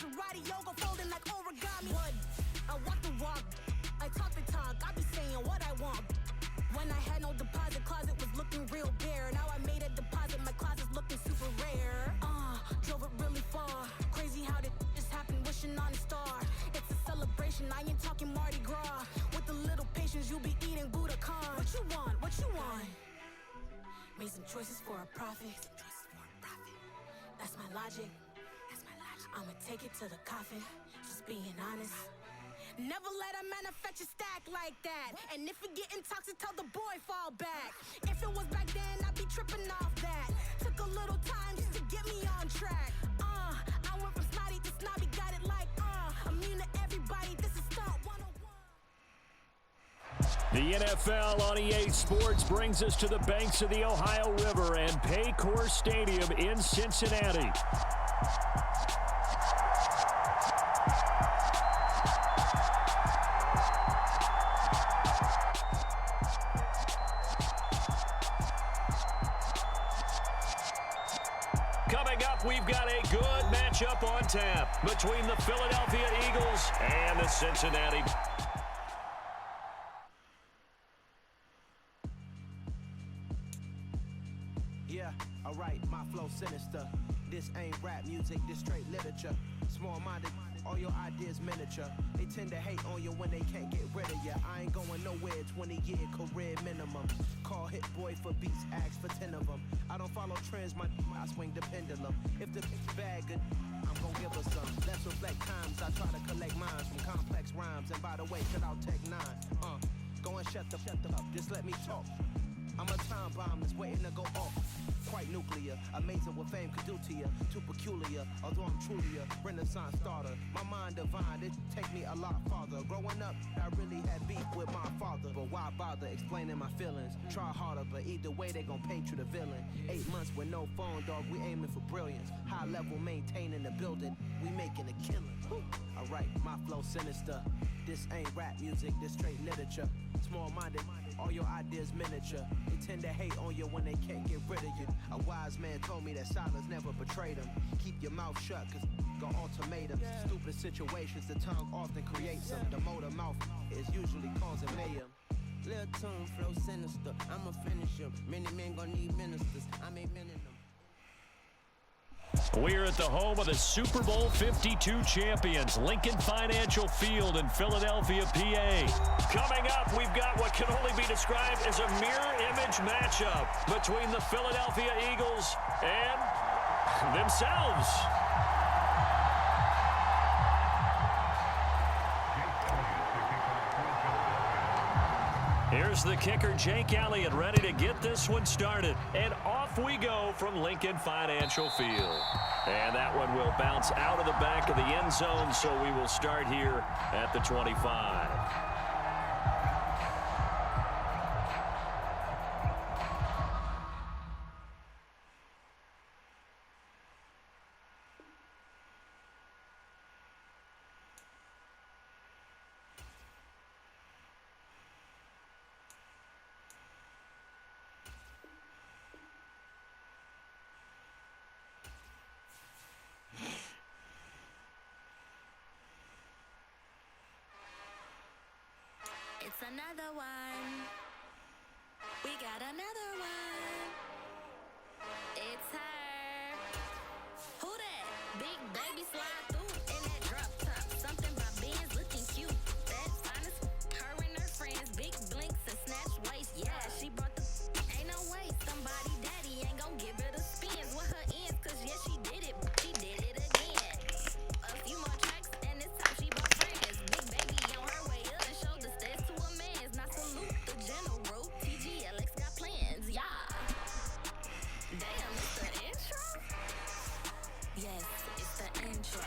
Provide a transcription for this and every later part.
Maserati yoga folding like origami. Wood, I walk the walk, I talk the talk, I be saying what I want. When I had no deposit, closet was looking real bare. Now I made a deposit, my closet's looking super rare. Drove it really far. Crazy how did just happen, wishing on a star. It's a celebration, I ain't talking Mardi Gras. With a little patience, you'll be eating Budokan. What you want? What you want? Made some choices for a profit. That's my logic. I'ma take it to the coffin. Just being honest. Never let a manufacture stack like that. And if it getting toxic, tell the boy fall back. If it was back then, I'd be tripping off that. Took a little time just to get me on track. I went from snotty to snobby, got it like immune to everybody. This is Stunt 101. The NFL on EA Sports brings us to the banks of the Ohio River and Paycor Stadium in Cincinnati. Coming up, we've got a good matchup on tap between the Philadelphia Eagles and the Cincinnati. Yeah, alright, my flow sinister. This ain't rap music, this straight literature. Small-minded, all your ideas miniature. They tend to hate on you when they can't get rid of you. I ain't going nowhere, 20-year career minimum. Call Hit Boy for beats, ask for 10 of them. I don't follow trends, I swing the pendulum. If the bad good, I'm gon' give her some. Let's reflect times, I try to collect minds from complex rhymes. And by the way, cut out Tech 9. Go and shut the up, just let me talk. I'm a time bomb that's waiting to go off. Quite nuclear, amazing what fame could do to you. Too peculiar, although I'm truly a renaissance starter. My mind divine, it take me a lot farther. Growing up, I really had beef with my father. But why bother explaining my feelings? Try harder, but either way they gon' paint you the villain. 8 months with no phone, dog, we aiming for brilliance. High level maintaining the building, we making a killing. Alright, my flow sinister. This ain't rap music, this straight literature. Small-minded, all your ideas miniature. They tend to hate on you when they can't get rid of you. A wise man told me that silence never betrayed him. Keep your mouth shut, cause got ultimatums. Stupid situations, the tongue often creates them. The motor mouth is usually causing mayhem. Lil' tune, flow sinister, I'ma finish him. Many men gon' need ministers, I ain't many them. We're at the home of the Super Bowl 52 champions, Lincoln Financial Field in Philadelphia, PA. Coming up, we've got what can only be described as a mirror image matchup between the Philadelphia Eagles and themselves. Here's the kicker, Jake Elliott, ready to get this one started. And off we go from Lincoln Financial Field. And that one will bounce out of the back of the end zone, so we will start here at the 25. It's another one. We got another one. It's her. Who that? Big baby slide through in that drop top. Something by Benz looking cute. That's honest. Her and her friends, big blinks and snatch waist. Yeah, she brought the. Ain't no way. Somebody daddy ain't gon' give her the spins with her ends. Cause yeah, she did it. She did it again. A few more tracks and this time she brought friends. Big baby on her way up and showed the stats to a man's. Not salute the general. TGLX got plans. Yeah. Damn, it's the intro? Yes, it's the intro.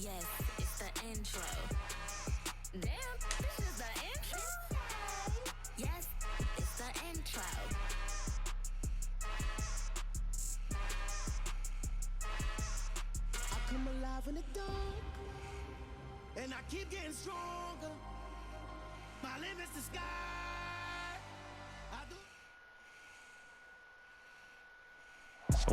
Yes, it's the intro. Damn, this is the intro? Yes, it's the intro. I come alive in the dark, and I keep getting stronger. My limit's the sky. I do.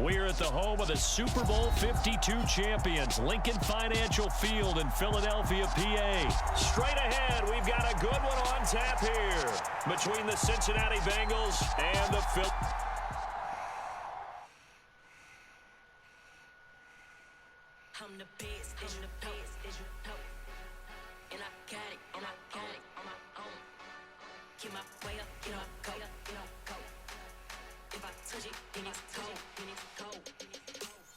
We're at the home of the Super Bowl 52 champions, Lincoln Financial Field in Philadelphia, PA. Straight ahead, we've got a good one on tap here between the Cincinnati Bengals and the Phil. I'm the best, I'm the best, and I got it, and I got it on my own. Get my way up, get my go, go. If I touch it, then it's cold,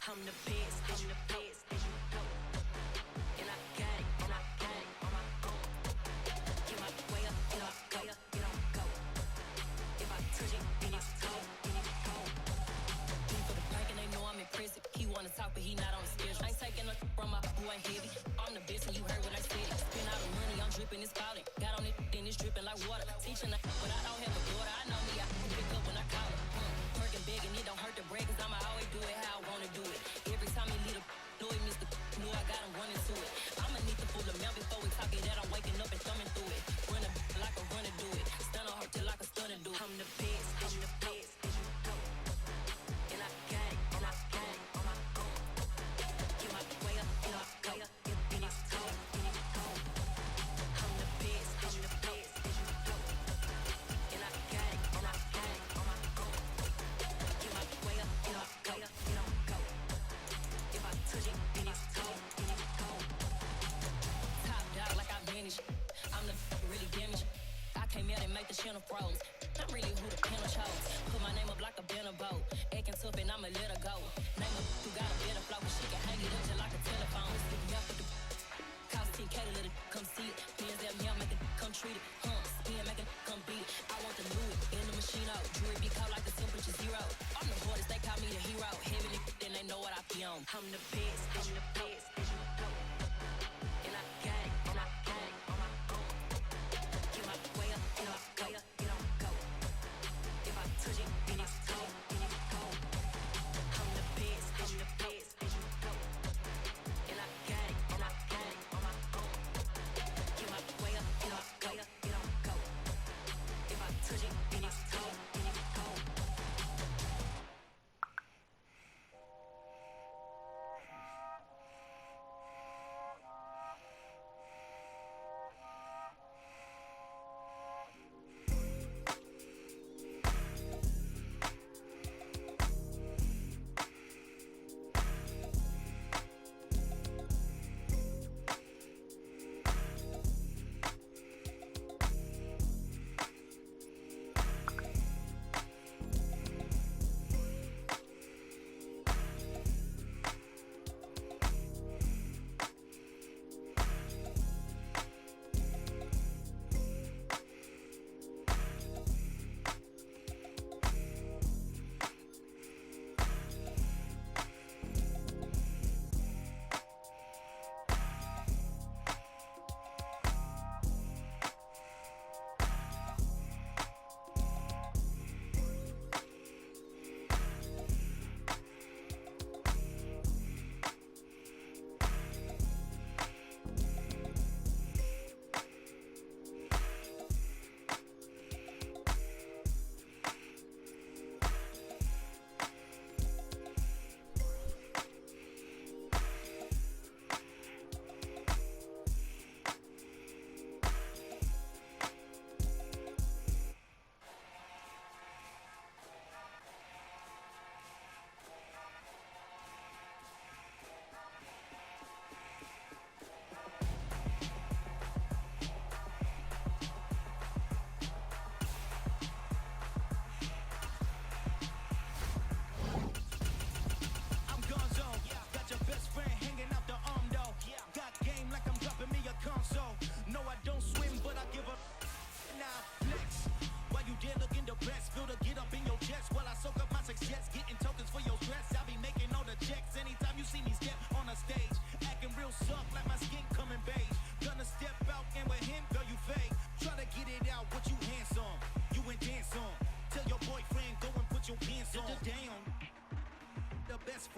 I'm the best, I'm the best, and I got it, and I got it on my own. Get my way up, get my go. If I touch it, then it's cold, for the plank and they know I'm impressive. He wanna talk, but he not on the schedule. I ain't taking no from my who ain't heavy. I'm the best and you heard what I said. Spend all the money, I'm dripping, it's falling. Got on it, then it's dripping like water. Teaching but I don't have a daughter. I know me, I can pick up when I call her. Working big and it don't hurt to break, cause I'ma always do it how I wanna do it. Every time he lead a do it, Mr. Knew I got him running to it. I'ma need the full amount before we talk it that I'm waking up and thumbing through it. Run a like a runner do it. Stun on her till like a stunner do it. I'm the best, I'm the best. And I got it, and I got it on my own. Get my way up, and I go, and it's cold, I'm the best, I'm the best. And I got it, and I got it on my own. Get my way up, and I go, If I touch it, then it's cold, Top dog like I vanished. I'm the really damaged. I came out and make the channel froze. I'm really who the panel chose. Put my name up like a banner boat. Acting tough and I'ma let her go. Name her who got a better flow, but she can hang it up just like a telephone. Yeah, for the cost 10K to let it come see it. Bands that me, I make it come treat it. Spin, make it come beat it. I want the Louis in the machine out. Jewelry be cold like the temperature zero. I'm the hardest, they call me the hero. Heaven, then they know what I be on. I'm the best, I'm the best. And I got it, and I got it on my own. Get my way up, and I go, If I touch it, then it's cold, I'm the best, I'm the best. And I got it, and I got it on my own. Get my way up, and I go, If I touch it, then it's cold,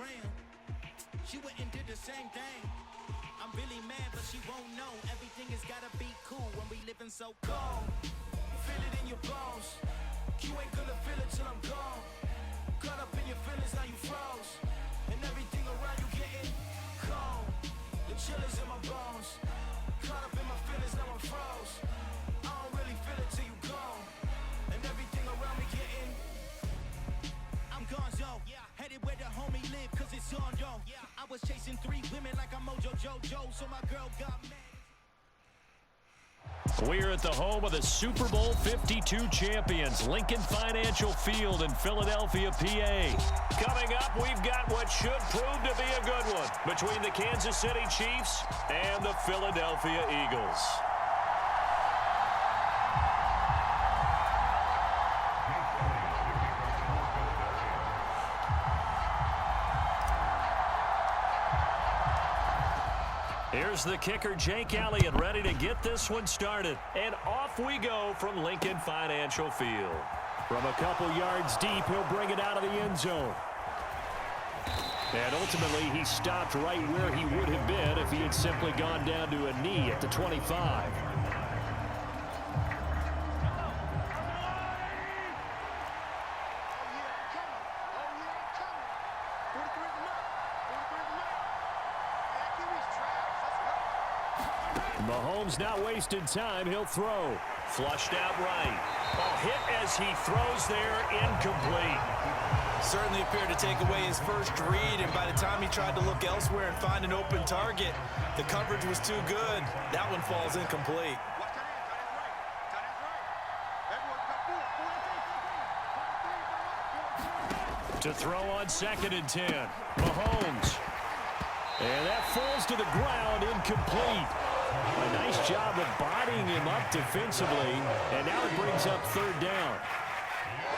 praying. She went and did the same thing. I'm really mad, but she won't know. Everything has gotta be cool when we living so cold. Feel it in your bones. You ain't gonna feel it till I'm gone. Caught up in your feelings, now you froze. And everything around you getting cold. The chillers in my bones. Caught up in my feelings, now I'm froze. I don't really feel it till you gone. And everything around me getting I'm gonzo, headed where the homie live, cause it's on, yo. I was chasing 3 women like I'm Mojo Jojo, so my girl got mad. We're at the home of the Super Bowl 52 champions, Lincoln Financial Field in Philadelphia, PA. Coming up, we've got what should prove to be a good one between the Kansas City Chiefs and the Philadelphia Eagles. Here's the kicker, Jake Elliott, ready to get this one started. And off we go from Lincoln Financial Field. From a couple yards deep, he'll bring it out of the end zone. And ultimately, he stopped right where he would have been if he had simply gone down to a knee at the 25. Mahomes not wasting time. He'll throw. Flushed out right. A hit as he throws there, incomplete. Certainly appeared to take away his first read, and by the time he tried to look elsewhere and find an open target, the coverage was too good. That one falls incomplete. To throw on 2nd and 10. Mahomes. And that falls to the ground, incomplete. A nice job of bodying him up defensively, and now it brings up 3rd down.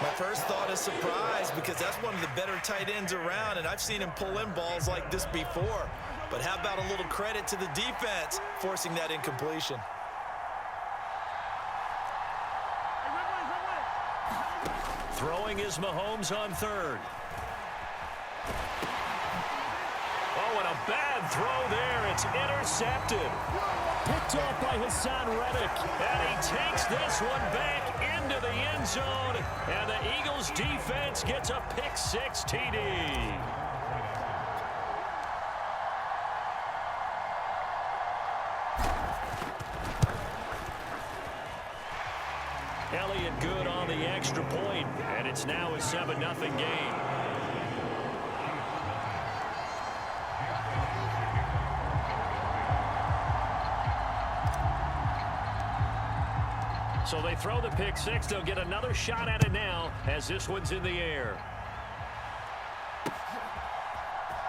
My first thought is surprise, because that's one of the better tight ends around, and I've seen him pull in balls like this before. But how about a little credit to the defense forcing that incompletion? Throwing is Mahomes on 3rd. Oh, and a bad throw there. It's intercepted. Picked off by Hassan Reddick. And he takes this one back into the end zone. And the Eagles defense gets a pick-6 TD. Elliott good on the extra point, and it's now a 7-0 game. So they throw the pick-6. They'll get another shot at it now as this one's in the air.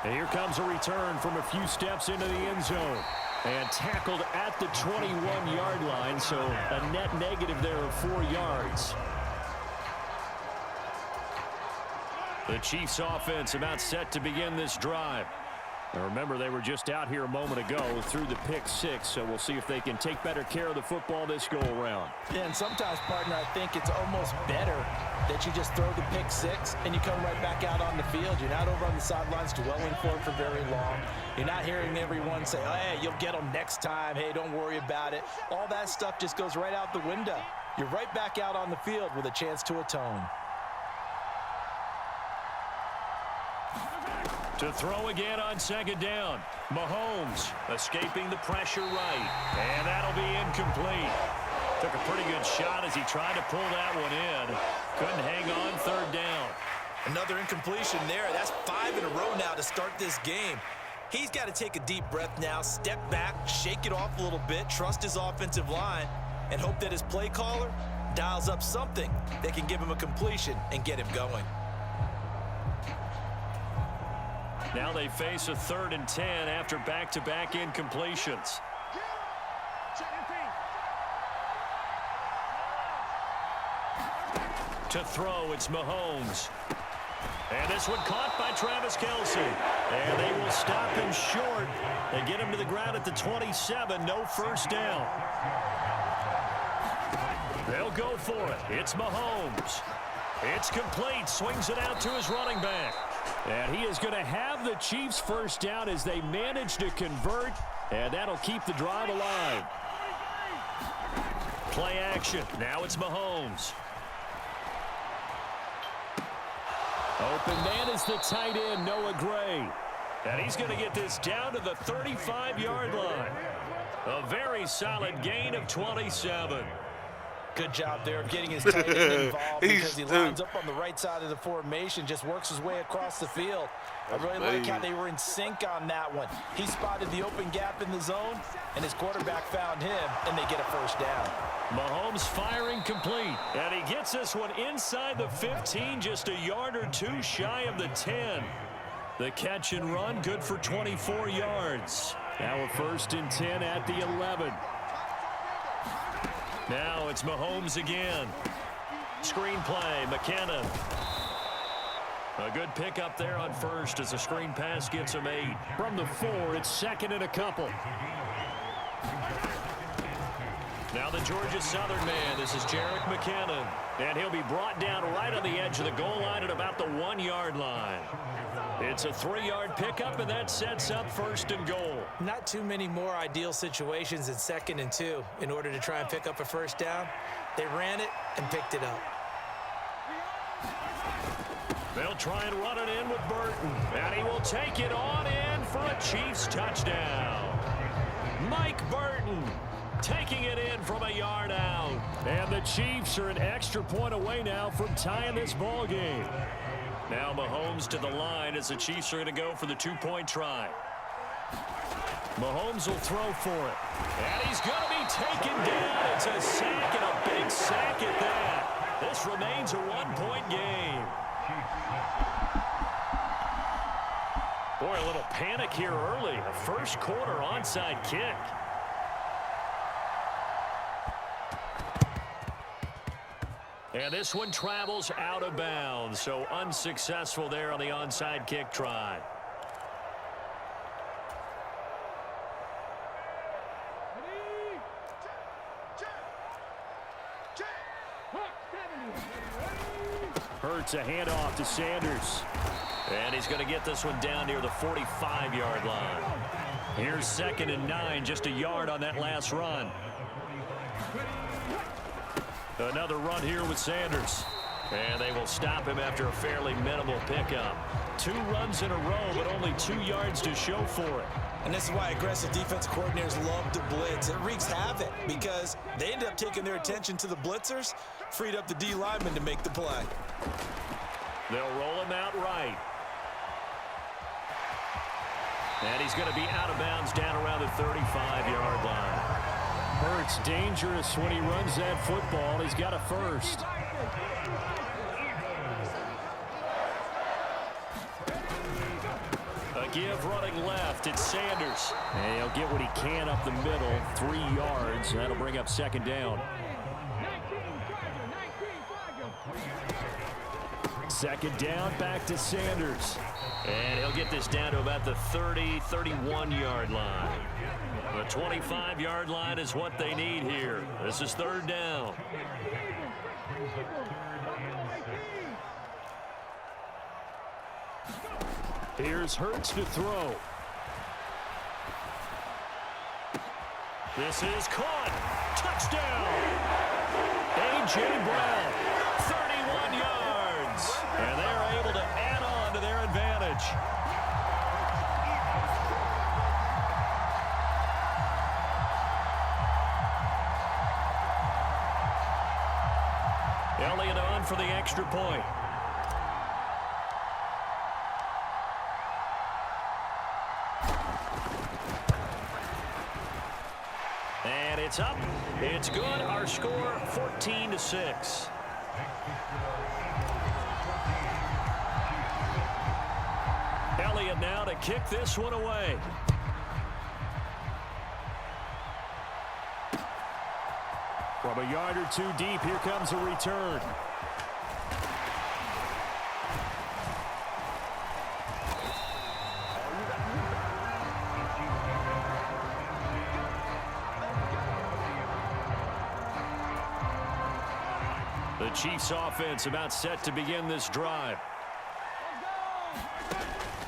And here comes a return from a few steps into the end zone. And tackled at the 21-yard line, so a net negative there of 4 yards. The Chiefs offense about set to begin this drive. Now remember, they were just out here a moment ago through the pick-6, so we'll see if they can take better care of the football this go-around. Yeah, and sometimes, partner, I think it's almost better that you just throw the pick-6 and you come right back out on the field. You're not over on the sidelines dwelling for it for very long. You're not hearing everyone say, oh, hey, you'll get them next time. Hey, don't worry about it. All that stuff just goes right out the window. You're right back out on the field with a chance to atone. To throw again on 2nd down. Mahomes escaping the pressure right. And that'll be incomplete. Took a pretty good shot as he tried to pull that one in. Couldn't hang on 3rd down. Another incompletion there. That's 5 in a row now to start this game. He's got to take a deep breath now, step back, shake it off a little bit, trust his offensive line, and hope that his play caller dials up something that can give him a completion and get him going. Now they face a 3rd and 10 after back-to-back incompletions. To throw, it's Mahomes. And this one caught by Travis Kelce. And they will stop him short. They get him to the ground at the 27. No 1st down. They'll go for it. It's Mahomes. It's complete. Swings it out to his running back. And he is going to have the Chiefs first down as they manage to convert, and that'll keep the drive alive. Play action. Now it's Mahomes. Open man is the tight end, Noah Gray. And he's going to get this down to the 35-yard line. A very solid gain of 27. Good job there of getting his tight end involved because he lines up on the right side of the formation, just works his way across the field. I really like how they were in sync on that one. He spotted the open gap in the zone, and his quarterback found him, and they get a first down. Mahomes firing complete, and he gets this one inside the 15, just a yard or two shy of the 10. The catch and run, good for 24 yards. Now a 1st and 10 at the 11. Now it's Mahomes again. Screen play, McKinnon. A good pickup there on first as the screen pass gets him 8. From the 4, it's 2nd and a couple. Now the Georgia Southern man, this is Jerick McKinnon. And he'll be brought down right on the edge of the goal line at about the 1-yard line. It's a 3-yard pickup, and that sets up 1st and goal. Not too many more ideal situations in 2nd and 2 in order to try and pick up a first down. They ran it and picked it up. They'll try and run it in with Burton. And he will take it on in for a Chiefs touchdown. Mike Burton taking it in from a yard out. And the Chiefs are an extra point away now from tying this ball game. Now Mahomes to the line as the Chiefs are going to go for the 2-point try. Mahomes will throw for it. And he's going to be taken down. It's a sack, and a big sack at that. This remains a 1-point game. Boy, a little panic here early. A first quarter onside kick. And this one travels out of bounds, so unsuccessful there on the onside kick try. Hurts a handoff to Sanders. And he's going to get this one down near the 45-yard line. Here's 2nd and 9, just a yard on that last run. Another run here with Sanders. And they will stop him after a fairly minimal pickup. 2 runs in a row, but only 2 yards to show for it. And this is why aggressive defensive coordinators love to blitz. It wreaks havoc because they end up taking their attention to the blitzers, freed up the D lineman to make the play. They'll roll him out right. And he's going to be out of bounds down around the 35-yard line. Hurts dangerous when he runs that football. He's got a first. A give running left. It's Sanders. And he'll get what he can up the middle. 3 yards. That'll bring up 2nd down. 2nd down, back to Sanders. And he'll get this down to about the 30, 31-yard line. The 25-yard line is what they need here. This is 3rd down. Here's Hurts to throw. This is caught. Touchdown. A.J. Brown, 31 yards. And they're able to add on to their advantage. Elliott on for the extra point. And it's up. It's good. Our score 14-6. Elliott now to kick this one away. From a yard or 2 deep, here comes a return. The Chiefs offense about set to begin this drive.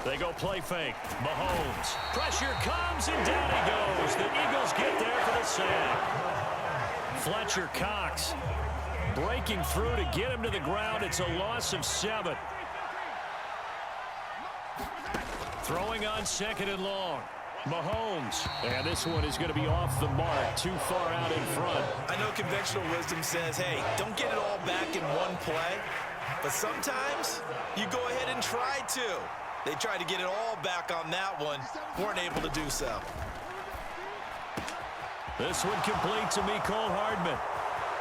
They go play fake. Mahomes. Pressure comes, and down he goes. The Eagles get there for the sack. Fletcher Cox breaking through to get him to the ground. It's a loss of 7. Throwing on 2nd and long. Mahomes. And this one is going to be off the mark. Too far out in front. I know conventional wisdom says, hey, don't get it all back in one play. But sometimes you go ahead and try to. They tried to get it all back on that one. Weren't able to do so. This one complete to Mecole Hardman.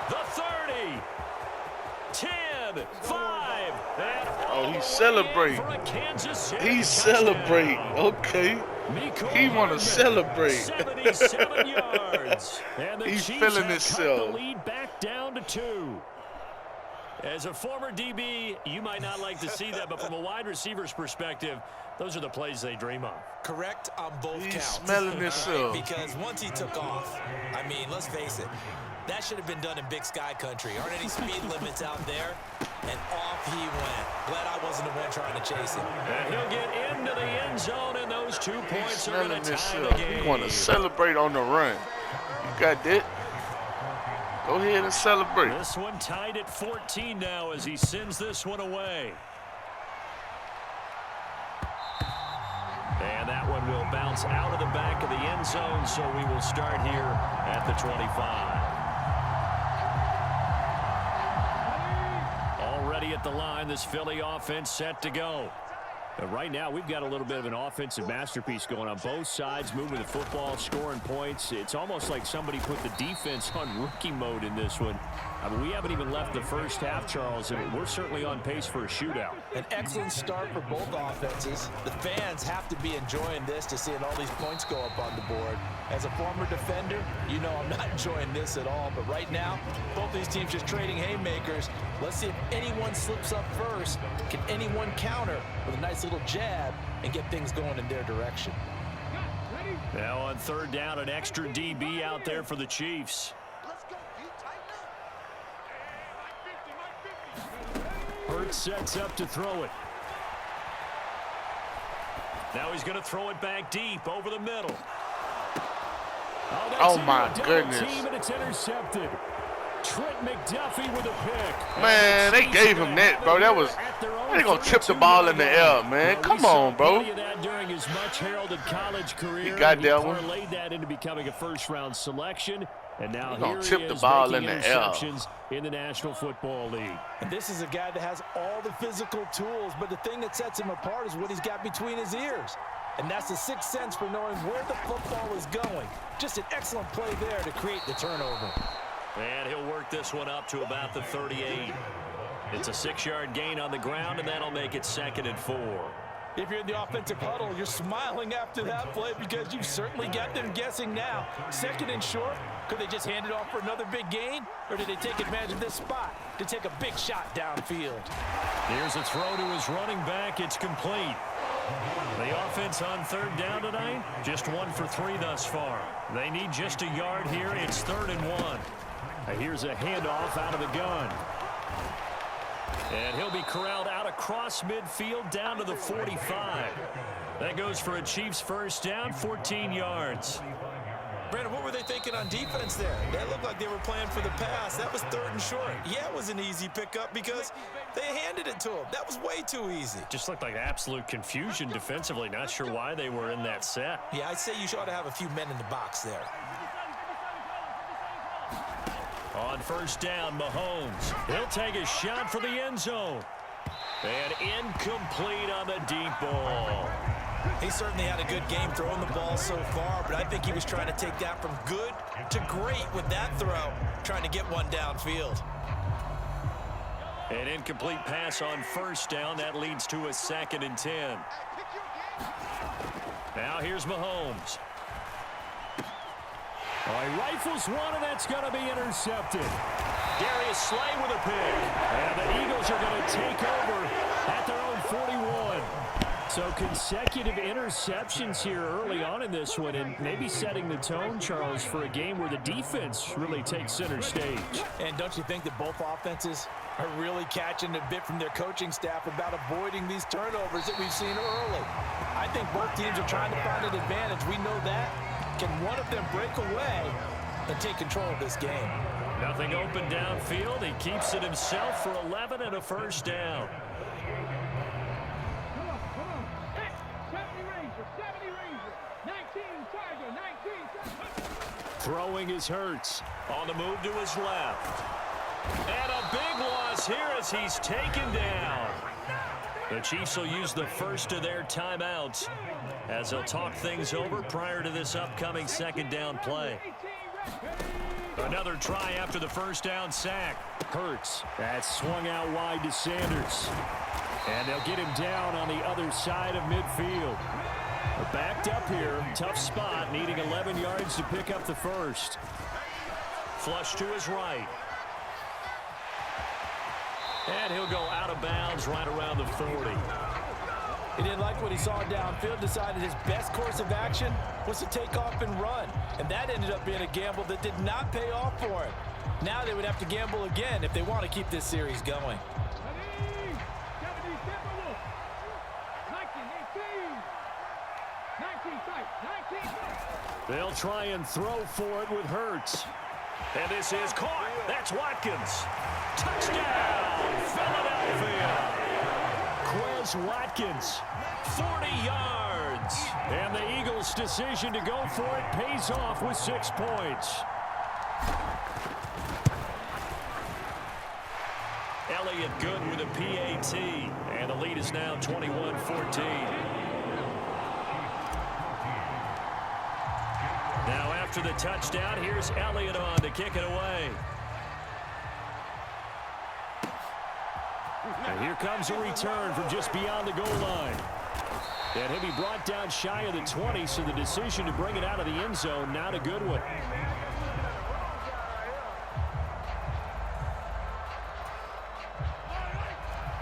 The 30. 10, 5, and oh, he's celebrating. He's celebrating. Okay. He want to celebrate. 77 yards. And the He's Chiefs feeling have himself. cut the lead back down to 2. As a former DB, you might not like to see that, but from a wide receiver's perspective, those are the plays they dream of. Correct on both He's counts. smelling himself. Because once he took off, I mean, let's face it, that should have been done in Big Sky country. Aren't any speed limits out there? And off he went. Glad I wasn't the one trying to chase him. And he'll get into the end zone, and those 2 He's points are going smelling to tie the himself. game. He want to celebrate on the run. You got that? Go ahead and celebrate. This one tied at 14 now as he sends this one away. And that one will bounce out of the back of the end zone, so we will start here at the 25. Already at the line, this Philly offense set to go. But right now, we've got a little bit of an offensive masterpiece going on both sides, moving the football, scoring points. It's almost like somebody put the defense on rookie mode in this one. I mean, we haven't even left the first half, Charles, and we're certainly on pace for a shootout. An excellent start for both offenses. The fans have to be enjoying this to seeing all these points go up on the board. As a former defender, you know I'm not enjoying this at all. But right now, both these teams just trading haymakers. Let's see if anyone slips up first. Can anyone counter with a nice little jab and get things going in their direction? Now on 3rd down, an extra DB out there for the Chiefs. Hurts sets up to throw it. Now he's going to throw it back deep over the middle. Oh my goodness. Team, and it's intercepted. Trent McDuffie with a pick. Man, they gave him that, bro. That was, they're going to tip the ball in the air, man. Come on, bro. During his much heralded college career, he got that one. Laid that into becoming a first-round selection, and now here he tip is the ball making in the air. interceptions in the National Football League. And this is a guy that has all the physical tools, but the thing that sets him apart is what he's got between his ears. And that's the sixth sense for knowing where the football is going. Just an excellent play there to create the turnover. And he'll work this one up to about the 38. It's a 6-yard gain on the ground, and that'll make it 2nd and 4. If you're in the offensive huddle, you're smiling after that play because you've certainly got them guessing now. 2nd and short, could they just hand it off for another big gain? Or did they take advantage of this spot to take a big shot downfield? Here's a throw to his running back. It's complete. The offense on 3rd down tonight, just 1 for 3 thus far. They need just a yard here. It's 3rd and 1. Here's a handoff out of the gun. And he'll be corralled out across midfield down to the 45. That goes for a Chiefs first down, 14 yards. Brandon, what were they thinking on defense there? That looked like they were playing for the pass. That was 3rd and short. Yeah, it was an easy pickup because they handed it to him. That was way too easy. Just looked like absolute confusion defensively. Not sure why they were in that set. Yeah, I'd say you ought to have a few men in the box there. On 1st down, Mahomes. He'll take a shot for the end zone. And incomplete on the deep ball. He certainly had a good game throwing the ball so far, but I think he was trying to take that from good to great with that throw, trying to get one downfield. An incomplete pass on 1st down. That leads to a 2nd and 10. Now here's Mahomes. He rifles one, and that's going to be intercepted. Darius Slay with a pick. And the Eagles are going to take over at their own 41. So consecutive interceptions here early on in this one, and maybe setting the tone, Charles, for a game where the defense really takes center stage. And don't you think that both offenses are really catching a bit from their coaching staff about avoiding these turnovers that we've seen early? I think both teams are trying to find an advantage. We know that. Can one of them break away and take control of this game? Nothing open downfield. He keeps it himself for 11 and a first down. Throwing is Hurts. On the move to his left. And a big loss here as he's taken down. The Chiefs will use the first of their timeouts as they'll talk things over prior to this upcoming second down play. Another try after the first down sack. Hurts. That's swung out wide to Sanders. And they'll get him down on the other side of midfield. Backed up here, tough spot, needing 11 yards to pick up the first. Flush to his right. And he'll go out of bounds right around the 40. He didn't like what he saw downfield, decided his best course of action was to take off and run. And that ended up being a gamble that did not pay off for him. Now they would have to gamble again if they want to keep this series going. They'll try and throw for it with Hurts. And this is caught. That's Watkins. Touchdown, Philadelphia. Quez Watkins, 40 yards. And the Eagles' decision to go for it pays off with 6 points. Elliott good with a PAT. And the lead is now 21-14. Now after the touchdown, here's Elliott on to kick it away. And here comes a return from just beyond the goal line. And he'll be brought down shy of the 20, so the decision to bring it out of the end zone, not a good one.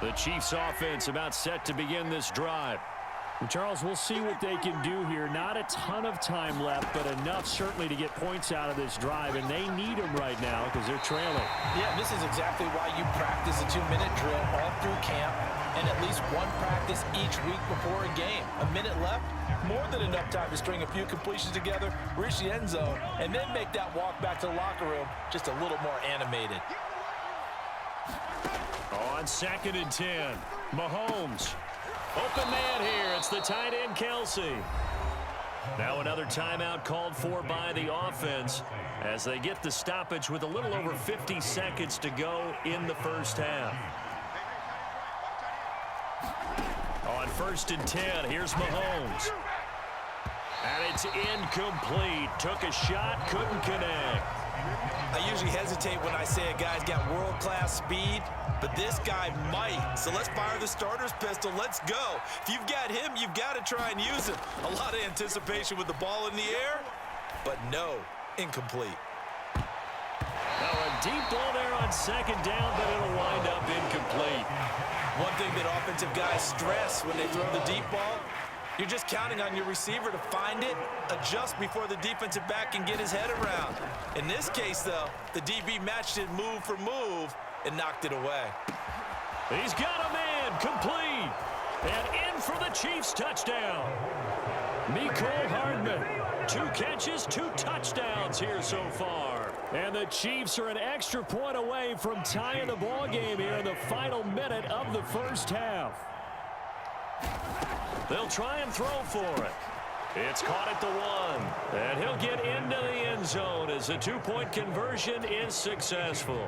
The Chiefs offense about set to begin this drive. And Charles, we'll see what they can do here. Not a ton of time left, but enough certainly to get points out of this drive, and they need them right now because they're trailing. Yeah, this is exactly why you practice a 2-minute drill all through camp and at least one practice each week before a game. A minute left, more than enough time to string a few completions together, reach the end zone, and then make that walk back to the locker room just a little more animated. On 2nd and 10, Mahomes. Open man here. It's the tight end, Kelsey. Now another timeout called for by the offense as they get the stoppage with a little over 50 seconds to go in the first half. On 1st and 10, here's Mahomes. And it's incomplete. Took a shot, couldn't connect. I usually hesitate when I say a guy's got world-class speed, but this guy might. So let's fire the starter's pistol. Let's go. If you've got him, you've got to try and use him. A lot of anticipation with the ball in the air, but no, incomplete. Now a deep ball there on 2nd down, but it'll wind up incomplete. One thing that offensive guys stress when they throw the deep ball, you're just counting on your receiver to find it, adjust before the defensive back can get his head around. In this case, though, the DB matched it move for move and knocked it away. He's got a man, complete. And in for the Chiefs touchdown. Mecole Hardman, 2 catches, 2 touchdowns here so far. And the Chiefs are an extra point away from tying the ball game here in the final minute of the first half. They'll try and throw for it. It's caught at the 1. And he'll get into the end zone as the 2-point conversion is successful.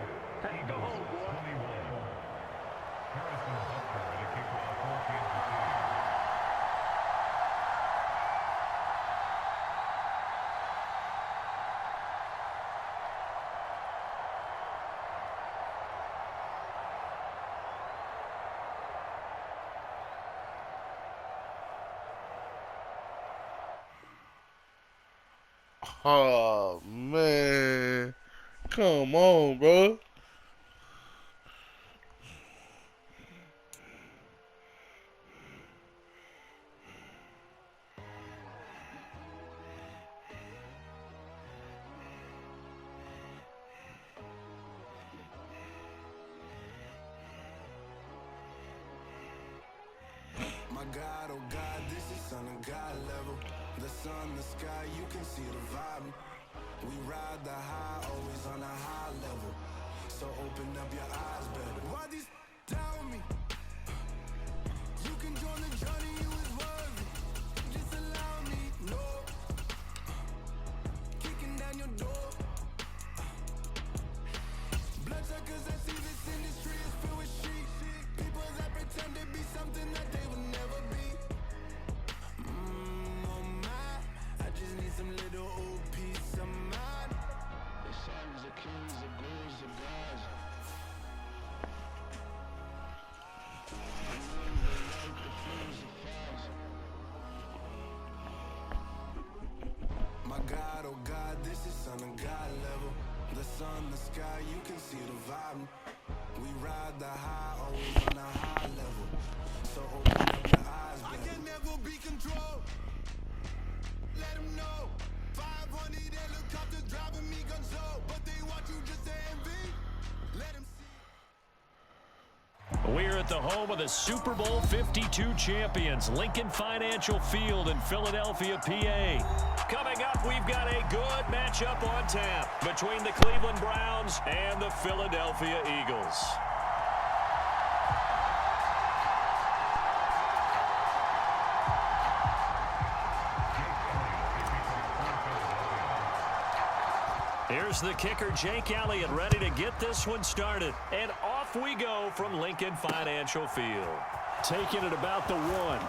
Oh, man. Come on, bro. God, oh God, this is son of God level. The sun, the sky, you can see the vibe. We ride the high, always on a high level. So open up your eyes better. Why these tell me? You can join the journey, you is worthy. Just allow me, no. Kicking down your door. Bloodsuckers that see this industry is filled with sheep. People that pretend to be something that they will never be. Oh my, I just need some little old peace of mind. The sons, the kings, the gurus, the gods. My God, oh God, this is son of God level. The sun, the sky, you can see the vibe. We ride the high, always on a high level. So open up your eyes, baby. I can never be controlled. Let them know. 500 helicopters driving me gunso, but they want you just to envy. Let them see. We're at the home of the Super Bowl 52 champions, Lincoln Financial Field in Philadelphia, PA. Coming up, we've got a good matchup on tap between the Cleveland Browns and the Philadelphia Eagles. Here's the kicker, Jake Elliott, ready to get this one started. And off we go from Lincoln Financial Field. Taking it about the 1.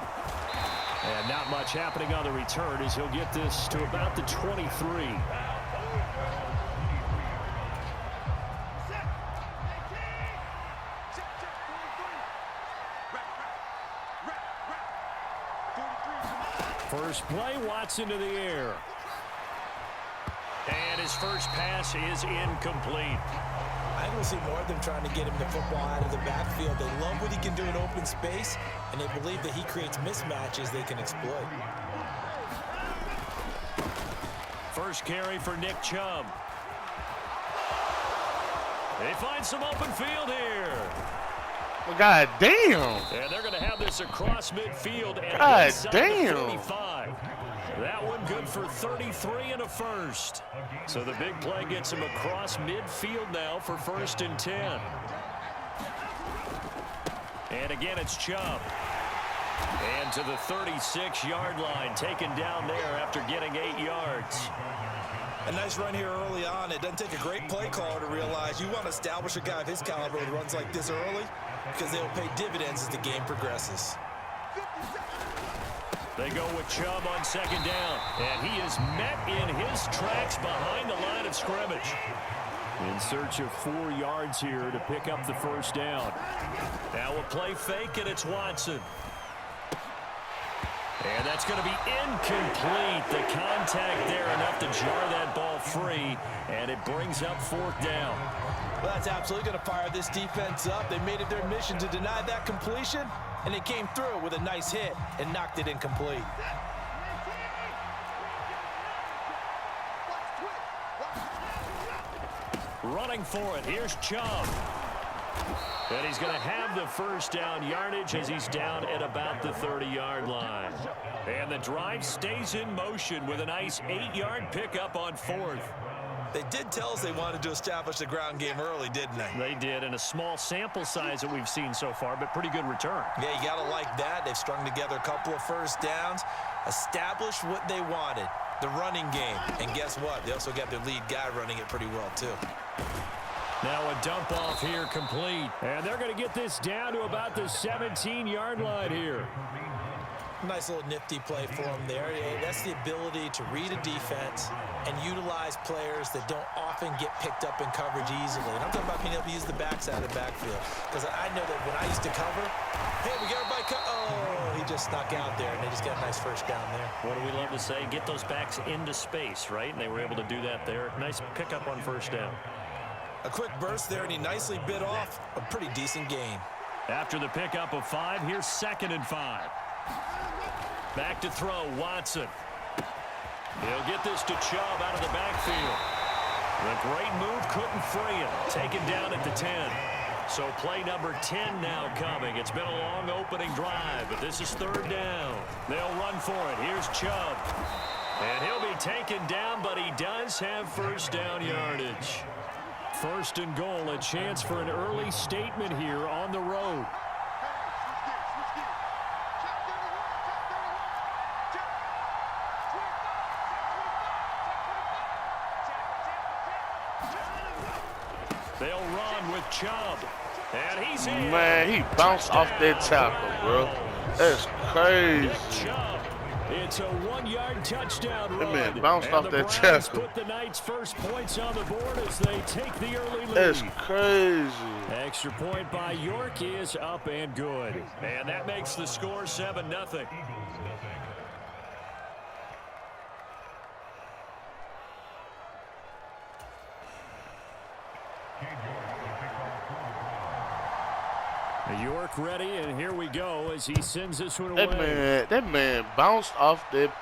And not much happening on the return as he'll get this to about the 23. First play, Watson to the air. And his first pass is incomplete. I don't see more of them trying to get him the football out of the backfield. They love what he can do in open space, and they believe that he creates mismatches they can exploit. First carry for Nick Chubb. They find some open field here. God damn. And they're going to have this across midfield and God inside damn. the 35. That one good for 33 and a first. So the big play gets him across midfield now for 1st and 10. And again, it's Chubb. And to the 36-yard line, taken down there after getting 8 yards. A nice run here early on. It doesn't take a great play caller to realize you want to establish a guy of his caliber with runs like this early because they'll pay dividends as the game progresses. They go with Chubb on 2nd down, and he is met in his tracks behind the line of scrimmage. In search of 4 yards here to pick up the 1st down. Now a play fake, and it's Watson. And that's going to be incomplete. The contact there enough to jar that ball free, and it brings up 4th down. Well, that's absolutely going to fire this defense up. They made it their mission to deny that completion, and it came through with a nice hit and knocked it incomplete. Running for it, here's Chubb. And he's going to have the 1st down yardage as he's down at about the 30-yard line. And the drive stays in motion with a nice 8-yard pickup on 4th. They did tell us they wanted to establish the ground game early, didn't they? They did, in a small sample size that we've seen so far, but pretty good return. Yeah, you got to like that. They've strung together a couple of 1st downs, established what they wanted, the running game. And guess what? They also got their lead guy running it pretty well, too. Now a dump off here complete. And they're going to get this down to about the 17-yard line here. Nice little nifty play for him there. That's the ability to read a defense and utilize players that don't often get picked up in coverage easily. And I'm talking about being able to use the backside of the backfield. Because I know that when I used to cover, hey, we got everybody oh, he just snuck out there, and they just got a nice 1st down there. What do we love to say? Get those backs into space, right? And they were able to do that there. Nice pickup on 1st down. A quick burst there, and he nicely bit off a pretty decent gain. After the pickup of 5, here's 2nd and 5. Back to throw, Watson. He'll get this to Chubb out of the backfield. The great move couldn't free him. Taken down at the 10. So play number 10 now coming. It's been a long opening drive, but this is third down. They'll run for it. Here's Chubb. And he'll be taken down, but he does have first down yardage. First and goal, a chance for an early statement here on the road. They'll run with Chubb. And he's in. Man, he bounced off that tackle, bro. That's crazy. Chubb. It's a 1-yard touchdown run. That man bounced off that Browns tackle. put the Knights' first points on the board as they take the early lead. That's crazy. Extra point by York is up and good. And that makes the score 7-0. York ready, and here we go as he sends this one away. That man bounced off that.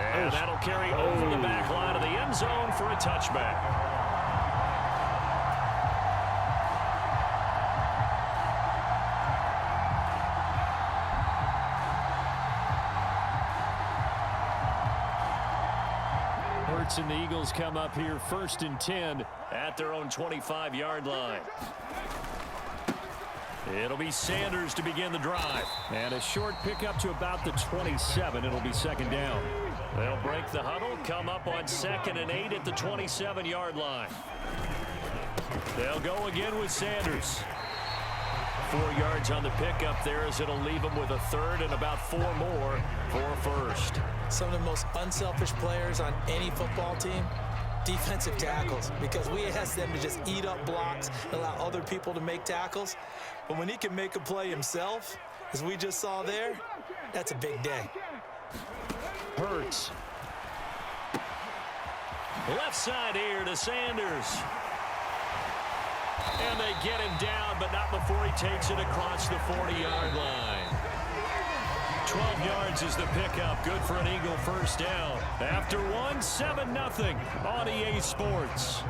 And that'll carry over the back line of the end zone for a touchback. Hurts and the Eagles come up here first and 10 at their own 25-yard line. It'll be Sanders to begin the drive. And a short pickup to about the 27. It'll be second down. They'll break the huddle, come up on 2nd and 8 at the 27-yard line. They'll go again with Sanders. 4 yards on the pickup there as it'll leave them with a third and about 4 more for a first. Some of the most unselfish players on any football team, defensive tackles, because we ask them to just eat up blocks and allow other people to make tackles. But when he can make a play himself, as we just saw there, that's a big day. Hurts. Left side here to Sanders. And they get him down, but not before he takes it across the 40-yard line. 12 yards is the pickup. Good for an Eagle first down. After 7-0 on EA Sports.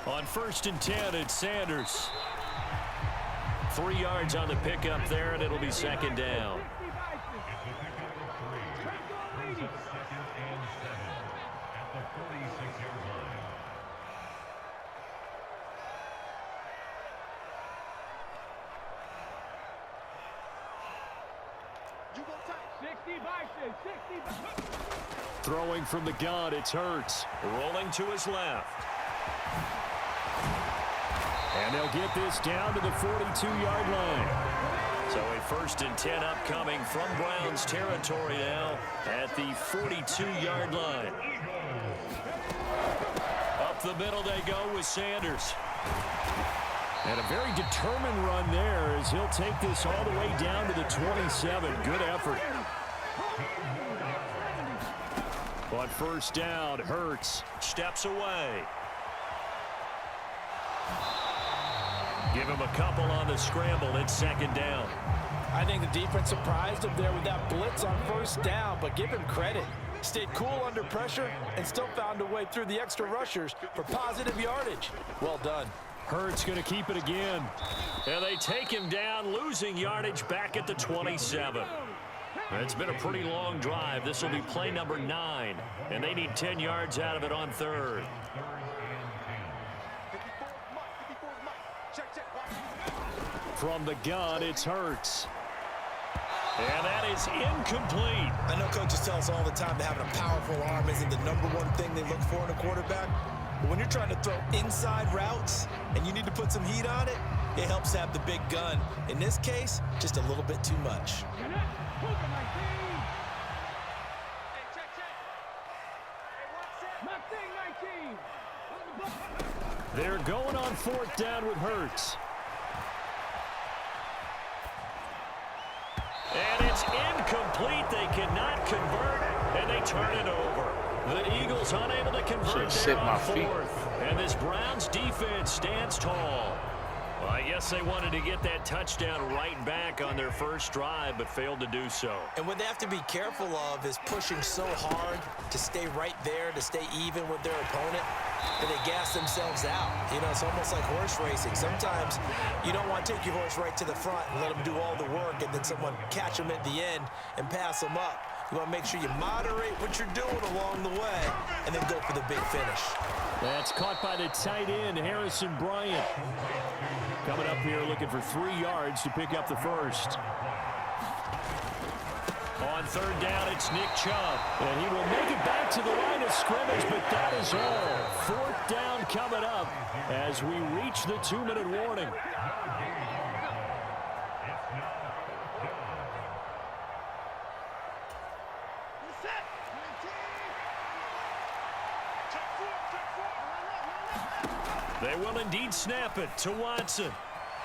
On 1st and 10, it's Sanders. 3 yards on the pickup there, and it'll be second down. Throwing from the gun, it's Hurts. Rolling to his left. And they'll get this down to the 42-yard line. So a 1st and 10 upcoming from Browns territory now at the 42-yard line. Up the middle they go with Sanders. And a very determined run there as he'll take this all the way down to the 27. Good effort. On 1st down, Hurts steps away. Give him a couple on the scramble. It's second down. I think the defense surprised him there with that blitz on 1st down, but give him credit. Stayed cool under pressure and still found a way through the extra rushers for positive yardage. Well done. Hurts going to keep it again. And they take him down, losing yardage back at the 27. It's been a pretty long drive. This will be play number 9, and they need 10 yards out of it on 3rd. From the gun, it's Hurts. And that is incomplete. I know coaches tell us all the time that having a powerful arm isn't the #1 thing they look for in a quarterback. But when you're trying to throw inside routes and you need to put some heat on it, it helps to have the big gun. In this case, just a little bit too much. They're going on 4th down with Hurts. And it's incomplete. They cannot convert, and they turn it over. The Eagles unable to convert there on fourth. And this Browns defense stands tall. Well, I guess they wanted to get that touchdown right back on their first drive, but failed to do so. And what they have to be careful of is pushing so hard to stay right there, to stay even with their opponent, that they gas themselves out. You know, it's almost like horse racing. Sometimes you don't want to take your horse right to the front and let them do all the work, and then someone catch them at the end and pass them up. You want to make sure you moderate what you're doing along the way and then go for the big finish. That's caught by the tight end, Harrison Bryant. Coming up here looking for 3 yards to pick up the first. On third down, it's Nick Chubb. And he will make it back to the line of scrimmage, but that is all. 4th down coming up as we reach the 2-minute warning. They will indeed snap it to Watson.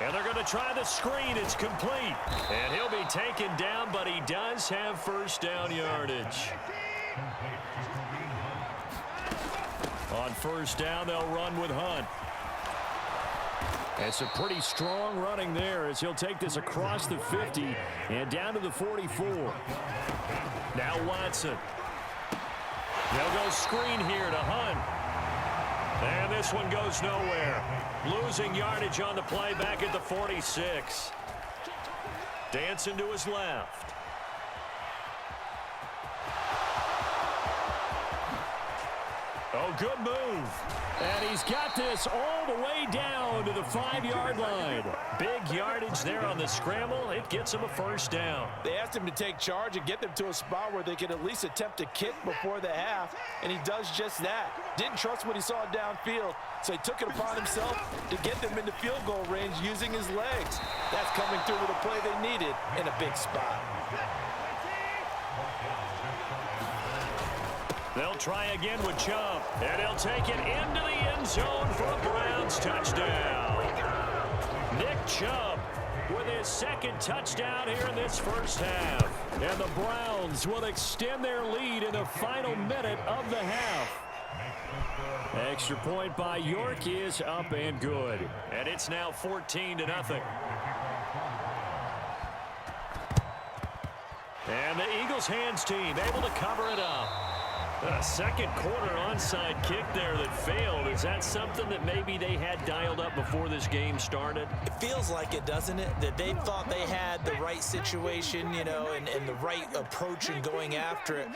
And they're going to try the screen. It's complete. And he'll be taken down, but he does have first down yardage. On first down, they'll run with Hunt. It's a pretty strong running there as he'll take this across the 50 and down to the 44. Now Watson. They'll go screen here to Hunt. And this one goes nowhere. Losing yardage on the play back at the 46. Dancing to his left. Oh, good move. And he's got this all the way down to the 5-yard line. Big yardage there on the scramble. It gets him a first down. They asked him to take charge and get them to a spot where they could at least attempt a kick before the half, and he does just that. Didn't trust what he saw downfield, so he took it upon himself to get them into field goal range using his legs. That's coming through with a play they needed in a big spot. They'll try again with Chubb, and he'll take it into the end zone for a Browns touchdown. Nick Chubb with his 2nd touchdown here in this first half. And the Browns will extend their lead in the final minute of the half. Extra point by York is up and good. And it's now 14-0. And the Eagles hands team able to cover it up. A second quarter onside kick there that failed. Is that something that maybe they had dialed up before this game started? It feels like it, doesn't it? That they thought they had the right situation, you know, and the right approach in going after it.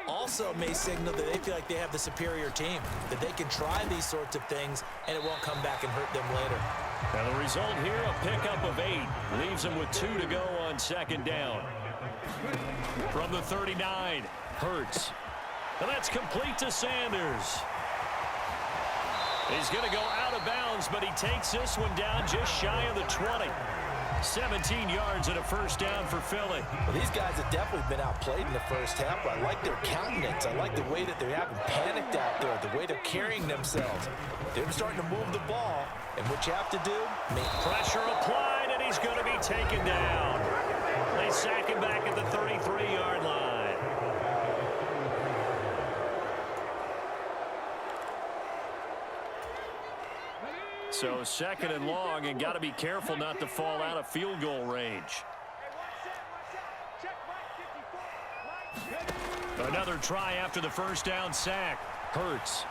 Also may signal that they feel like they have the superior team, that they can try these sorts of things and it won't come back and hurt them later. And the result here, a pickup of 8. Leaves them with 2 to go on 2nd down. From the 39, Hurts. And that's complete to Sanders. He's going to go out of bounds, but he takes this one down just shy of the 20. 17 yards and a first down for Philly. Well, these guys have definitely been outplayed in the first half, but I like their countenance. I like the way that they haven't panicked out there, the way they're carrying themselves. They're starting to move the ball, and what you have to do, make pressure applied, and he's going to be taken down. They sack him back at the 33-yard line. So 2nd and long, and got to be careful not to fall out of field goal range. Another try after the first down sack. Hurts.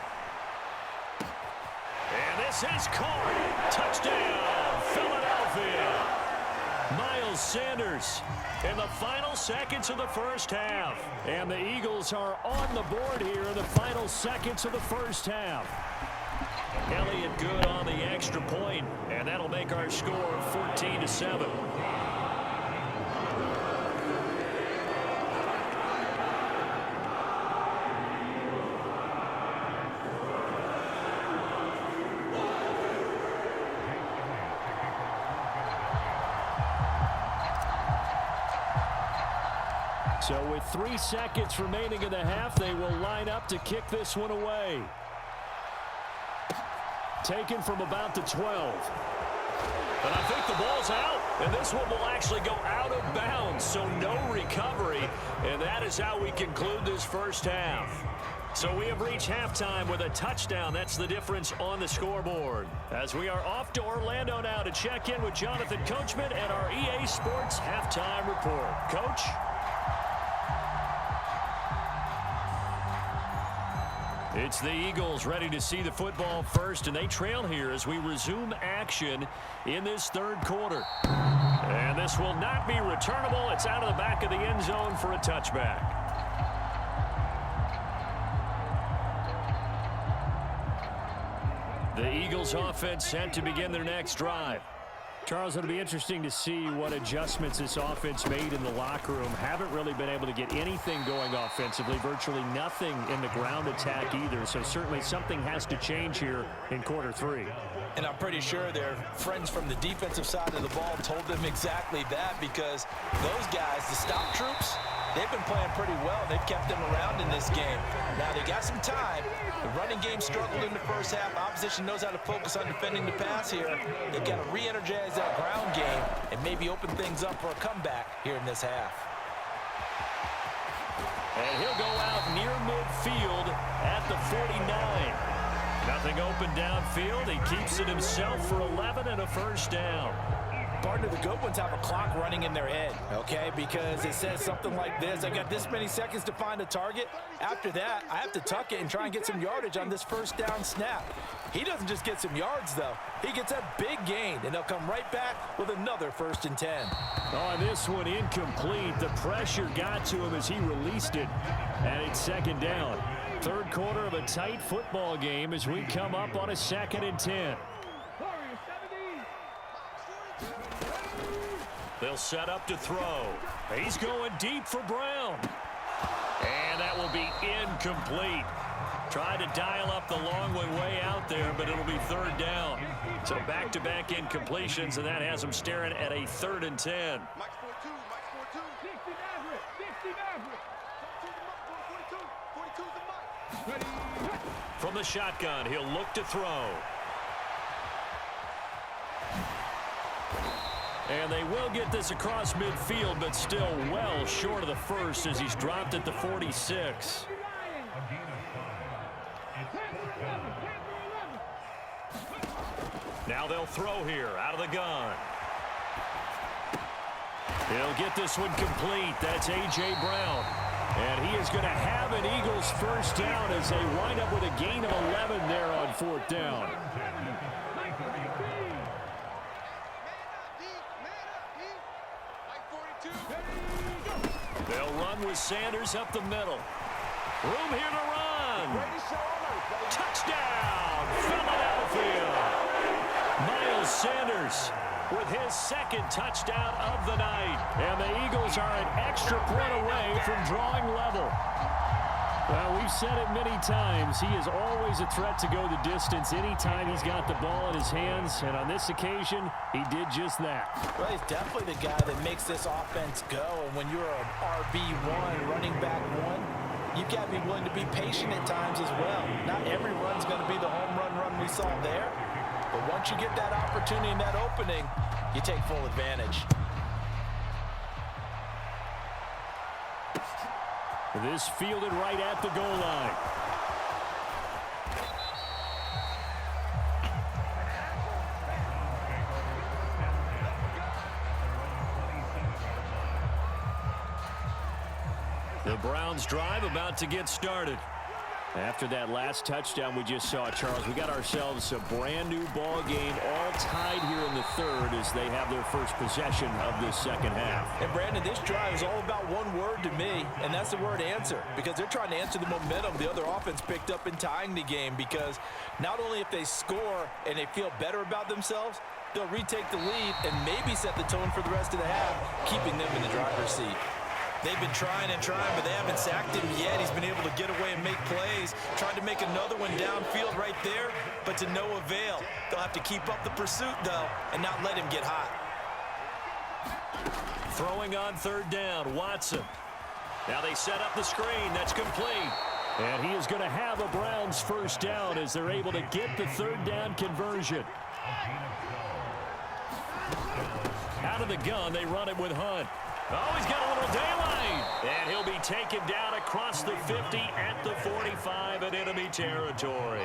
And this is caught. Touchdown, Philadelphia. Miles Sanders in the final seconds of the first half. And the Eagles are on the board here in the final seconds of the first half. Elliott good on the extra point, and that'll make our score 14-7. So with 3 seconds remaining in the half, they will line up to kick this one away. Taken from about the 12. And I think the ball's out. And this one will actually go out of bounds, so no recovery. And that is how we conclude this first half. So we have reached halftime with a touchdown. That's the difference on the scoreboard. As we are off to Orlando now to check in with Jonathan Coachman and our EA Sports Halftime Report. Coach? It's the Eagles ready to see the football first, and they trail here as we resume action in this third quarter. And this will not be returnable. It's out of the back of the end zone for a touchback. The Eagles offense set to begin their next drive. Charles, it'll be interesting to see what adjustments this offense made in the locker room. Haven't really been able to get anything going offensively, virtually nothing in the ground attack either. So certainly something has to change here in quarter three. And I'm pretty sure their friends from the defensive side of the ball told them exactly that, because those guys, the stop troops, they've been playing pretty well. They've kept them around in this game. Now they got some time. The running game struggled in the first half. Opposition knows how to focus on defending the pass here. They've got to re-energize that ground game and maybe open things up for a comeback here in this half. And he'll go out near midfield at the 49. Nothing open downfield. He keeps it himself for 11 and a first down. Partner, the good ones have a clock running in their head, okay? Because it says something like this: I got this many seconds to find a target. After that, I have to tuck it and try and get some yardage on this first down snap. He doesn't just get some yards, though. He gets a big gain, and they'll come right back with another 1st and 10. On this one, incomplete. The pressure got to him as he released it, and it's 2nd down. Third quarter of a tight football game as we come up on a 2nd and 10. They'll set up to throw. He's going deep for Brown. And that will be incomplete. Tried to dial up the long one way out there, but it'll be 3rd down. So back-to-back incompletions, and that has them staring at a 3rd and 10. From the shotgun, he'll look to throw. And they will get this across midfield, but still well short of the first as he's dropped at the 46. Now they'll throw here out of the gun. He'll get this one complete. That's A.J. Brown. And he is going to have an Eagles first down as they wind up with a gain of 11 there on 4th down. They'll run with Sanders up the middle. Room here to run. Touchdown, Philadelphia. Miles Sanders with his 2nd touchdown of the night. And the Eagles are an extra point away from drawing level. Well, we've said it many times. He is always a threat to go the distance anytime he's got the ball in his hands. And on this occasion, he did just that. Well, he's definitely the guy that makes this offense go. And when you're an RB1, running back 1, you've got to be willing to be patient at times as well. Not every run's going to be the home run we saw there. But once you get that opportunity and that opening, you take full advantage. This fielded right at the goal line. The Browns drive about to get started. After that last touchdown we just saw, Charles, we got ourselves a brand new ball game, all tied here in the 3rd as they have their first possession of this 2nd half. And Brandon, this drive is all about one word to me, and that's the word answer, because they're trying to answer the momentum the other offense picked up in tying the game, because not only if they score and they feel better about themselves, they'll retake the lead and maybe set the tone for the rest of the half, keeping them in the driver's seat. They've been trying and trying, but they haven't sacked him yet. He's been able to get away and make plays. Tried to make another one downfield right there, but to no avail. They'll have to keep up the pursuit, though, and not let him get hot. Throwing on 3rd down, Watson. Now they set up the screen. That's complete. And he is going to have a Browns first down as they're able to get the 3rd down conversion. Out of the gun, they run it with Hunt. Oh, he's got a little daylight. And he'll be take him down across the 50 at the 45 in enemy territory.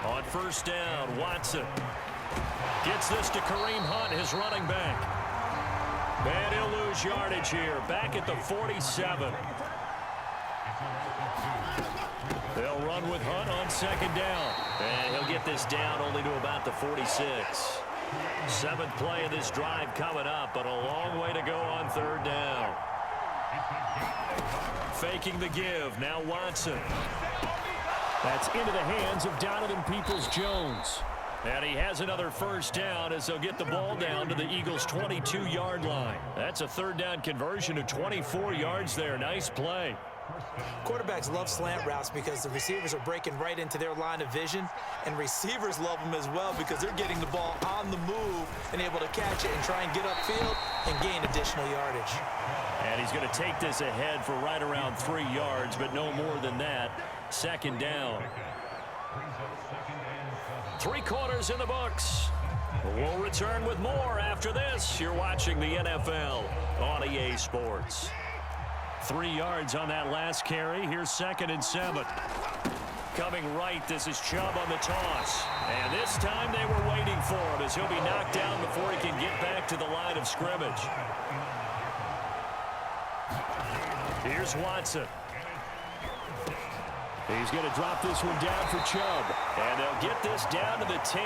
On first down, Watson gets this to Kareem Hunt, his running back. And he'll lose yardage here, back at the 47. They'll run with Hunt on second down. And he'll get this down only to about the 46. Seventh play of this drive coming up, but a long way to go on third down. Faking the give, now Watson. That's into the hands of Donovan Peoples-Jones. And he has another first down as they'll get the ball down to the Eagles' 22-yard line. That's a third down conversion of 24 yards there. Nice play. Quarterbacks love slant routes because the receivers are breaking right into their line of vision, and receivers love them as well because they're getting the ball on the move and able to catch it and try and get upfield and gain additional yardage. And he's going to take this ahead for right around 3 yards, but no more than that. Second down. 3 quarters in the books. We'll return with more after this. You're watching the NFL on EA Sports. 3 yards on that last carry. Here's 2nd and 7. Coming right, this is Chubb on the toss. And this time they were waiting for him as he'll be knocked down before he can get back to the line of scrimmage. Here's Watson. He's going to drop this one down for Chubb. And they'll get this down to the 10.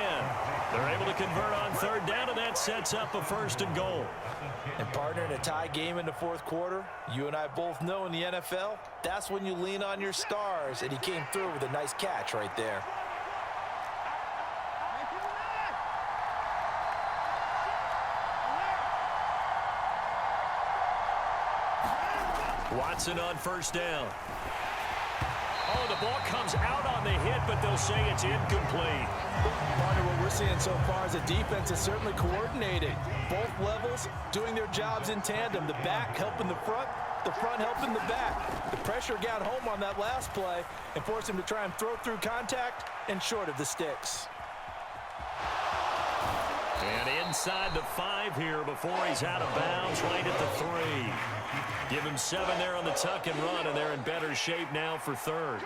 They're able to convert on third down, and that sets up a 1st and goal. And partner, in a tie game in the 4th quarter, you and I both know in the NFL, that's when you lean on your stars, and he came through with a nice catch right there. Watson on first down. Oh, the ball comes out on the hit, but they'll say it's incomplete. Partner, what we're seeing so far is the defense is certainly coordinated. Both levels doing their jobs in tandem. The back helping the front helping the back. The pressure got home on that last play and forced him to try and throw through contact and short of the sticks. And inside the 5 here before he's out of bounds, right at the 3. Give him 7 there on the tuck and run, and they're in better shape now for 3rd.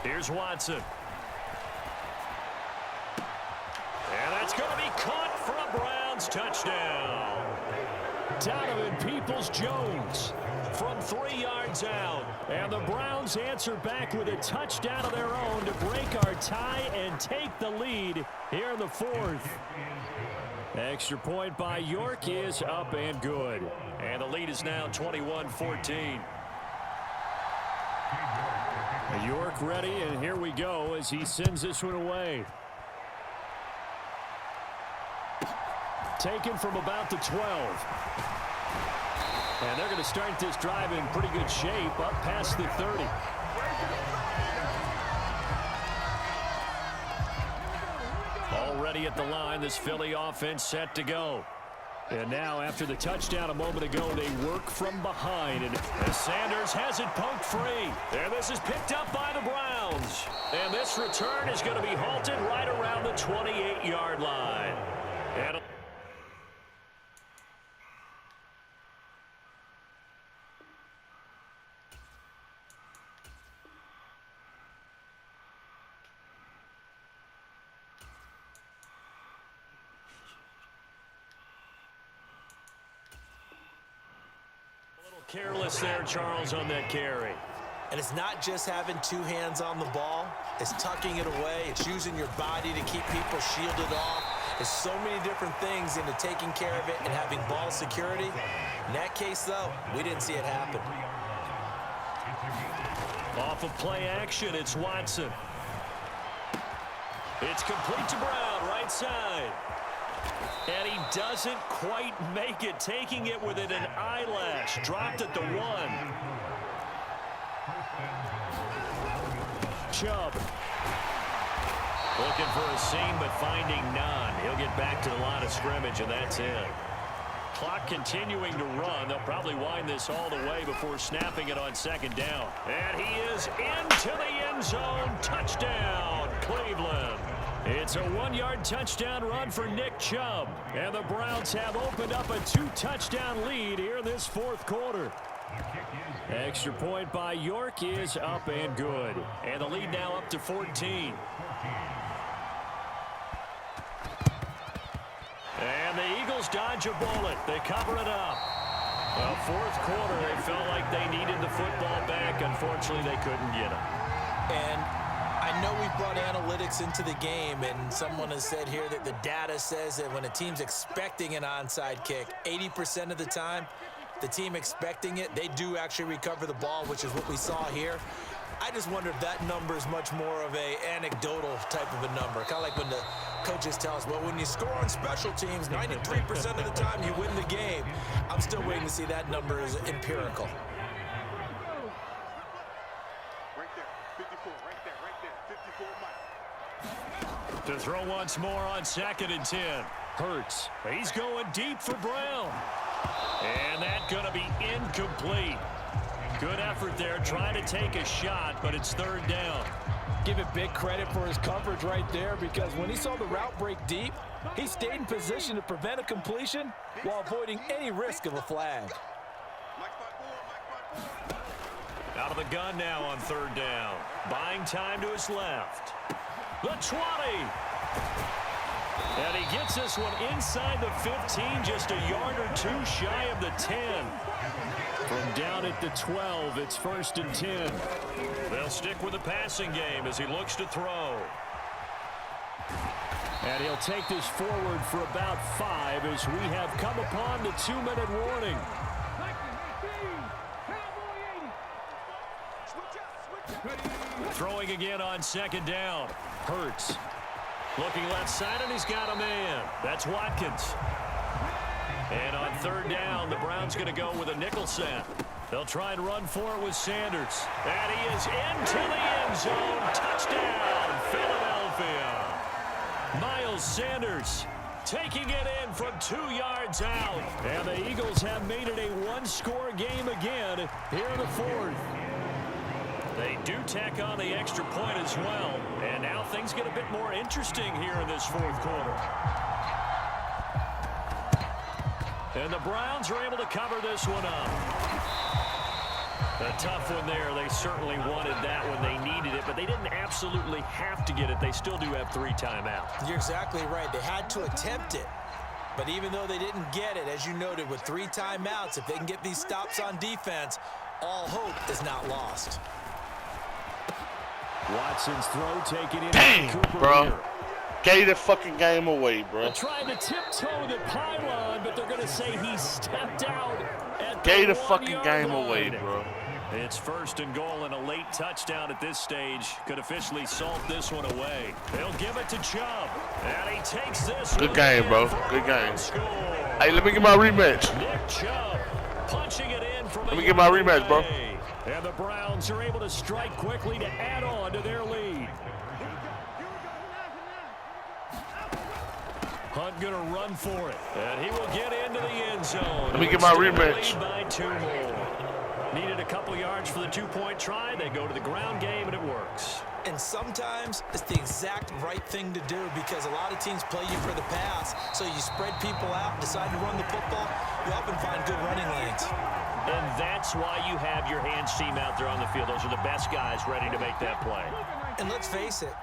Here's Watson. And that's going to be caught for a Browns touchdown. Donovan Peoples-Jones from 3 yards out. And the Browns answer back with a touchdown of their own to break our tie and take the lead here in the 4th. Extra point by York is up and good. And the lead is now 21-14. York ready, and here we go as he sends this one away. Taken from about the 12. And they're going to start this drive in pretty good shape up past the 30. Already at the line, this Philly offense set to go. And now, after the touchdown a moment ago, they work from behind. And Sanders has it poked free. And this is picked up by the Browns. And this return is going to be halted right around the 28-yard line. And careless there, Charles, on that carry. And it's not just having 2 hands on the ball. It's tucking it away. It's using your body to keep people shielded off. There's so many different things into taking care of it and having ball security. In that case, though, we didn't see it happen. Off of play action, it's Watson. It's complete to Brown, right side. And he doesn't quite make it, taking it within an eyelash. Dropped at the 1. Chubb. Looking for a seam, but finding none. He'll get back to the line of scrimmage, and that's it. Clock continuing to run. They'll probably wind this all the way before snapping it on second down. And he is into the end zone. Touchdown, Cleveland. It's a 1-yard touchdown run for Nick Chubb. And the Browns have opened up a 2-touchdown lead here in this fourth quarter. Extra point by York is up and good. And the lead now up to 14. And the Eagles dodge a bullet. They cover it up. Well, fourth quarter, they felt like they needed the football back. Unfortunately, they couldn't get it. And I know we brought analytics into the game, and someone has said here that the data says that when a team's expecting an onside kick, 80% of the time, the team expecting it, they do actually recover the ball, which is what we saw here. I just wonder if that number is much more of a anecdotal type of a number. Kind of like when the coaches tell us, well, when you score on special teams, 93% of the time you win the game. I'm still waiting to see that number is empirical. Right there, 54, right there, 54 miles. To throw once more on 2nd and 10. Hurts. He's going deep for Brown. And that's going to be incomplete. Good effort there, trying to take a shot, but it's 3rd down. Give it big credit for his coverage right there, because when he saw the route break deep, he stayed in position to prevent a completion while avoiding any risk of a flag. Out of the gun now on 3rd down. Buying time to his left. The 20. And he gets this one inside the 15, just a yard or two shy of the 10. From down at the 12, it's 1st and 10. They'll stick with the passing game as he looks to throw. And he'll take this forward for about 5 as we have come upon the 2-minute warning. Throwing again on 2nd down. Hurts. Looking left side, and he's got a man. That's Watkins. And on 3rd down, the Browns going to go with a nickel set. They'll try and run for it with Sanders. And he is into the end zone. Touchdown, Philadelphia. Miles Sanders taking it in from 2 yards out. And the Eagles have made it a 1-score game again here in the 4th. They do tack on the extra point as well. And now things get a bit more interesting here in this 4th quarter. And the Browns are able to cover this one up. A tough one there. They certainly wanted that when they needed it, but they didn't absolutely have to get it. They still do have 3 timeouts. You're exactly right. They had to attempt it. But even though they didn't get it, as you noted, with 3 timeouts, if they can get these stops on defense, all hope is not lost. Watson's throw taken in. Dang, bro. Gave the fucking game away, bro. They're trying to tiptoe the pylon, but they're going to say he stepped out at Gave the the fucking game line. away, bro. It's 1st and goal, and a late touchdown at this stage could officially salt this one away. They'll give it to Chubb, and he takes this. Good game, bro. Good game. Hey, let me get my rematch. Nick Chubb punching it in from Let me get my rematch, bro. And the Browns are able to strike quickly to add on to their lead. Hunt going to run for it, and he will get into the end zone. Let me get my rematch. Lead by 2 more. Needed a couple yards for the 2-point try. They go to the ground game, and it works. And sometimes it's the exact right thing to do, because a lot of teams play you for the pass. So you spread people out, decide to run the football, you often find good running lanes. And that's why you have your hands team out there on the field. Those are the best guys ready to make that play. And let's face it,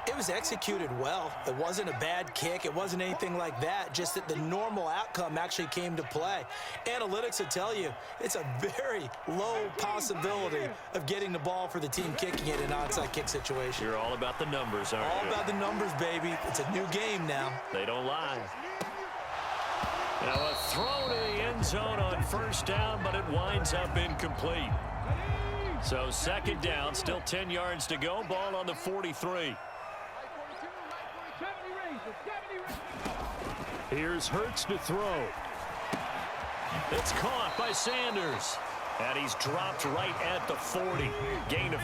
it was executed well. It wasn't a bad kick. It wasn't anything like that. Just that the normal outcome actually came to play. Analytics will tell you it's a very low possibility of getting the ball for the team kicking it in an onside kick situation. You're all about the numbers, aren't you? All about the numbers, baby. It's a new game now. They don't lie. Now a throw to the end zone on 1st down, but it winds up incomplete. So 2nd down, still 10 yards to go. Ball on the 43. Here's Hurts to throw. It's caught by Sanders. And he's dropped right at the 40. Gain of